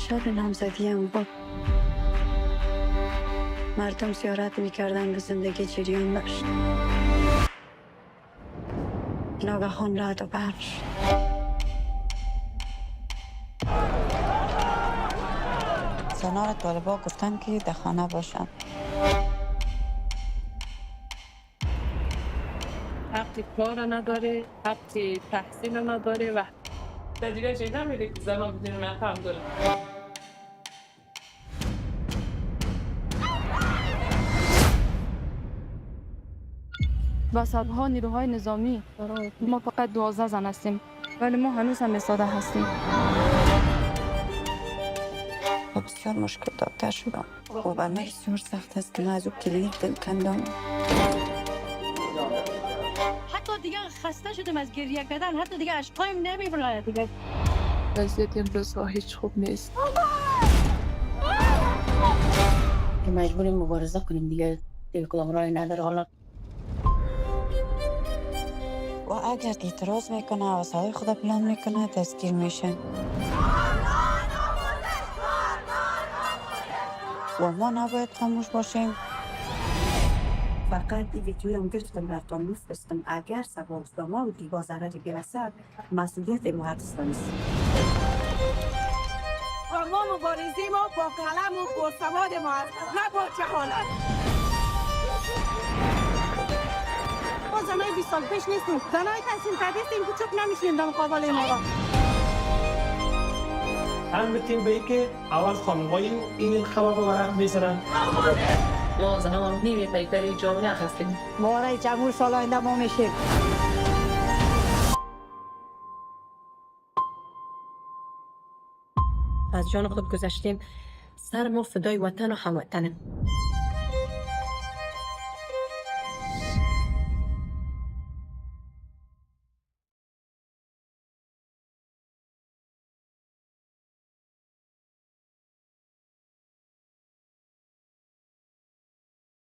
شب نامزدی هم بود. مردم زیارت میکردن، به زندگی جریان داشت. ناگهان رعد و برق شد. زنان طالبا گفتن که در خانه باشن. حق کار نداره، حق تحصیل نداره و دیگه چیز نمیده که زمان بدون مفهم داره. با صدها نیروهای نظامی ما فقط 12 زن هستیم، ولی ما هنوز هم ساده هستیم. بسیار مشکل داشته شدم و بر من بسیار سخت است که من از او کلینیک دل کندم. حتی دیگه خسته شدم از گریه کردن، حتی دیگه اشکایم نمیبره دیگه. وضعیت این روزها هیچ خوب نیست. مجبوریم مبارزه کنیم دیگه کدام راهی نداره. حالا و اگر اعتراض میکنه و صدای خود بلند میکنه دستگیر میشه. و ما نباید خاموش باشیم. فقط این ویدیوی هم گرفتم رفتم میفرستم. اگر سبب به ما و دیگه ضرری برسد، مسئولیت محدثان است. ما مبارزیم با قلم و با سواد ما هست، نه با جهالت. ما زنای 20 سال پیش نیستیم، زنای تحصیل کرده هستیم که چوب نمیشیم در مقابل ما را. هم بتیم به که اول خانم‌های این خبر رو برام میزنن. ما زنان نیمه پیکری جامعه هستیم. ما رای جمهور سال آینده ما میشیم. از جان خود گذشتیم، سر ما فدای وطن و هموطنه.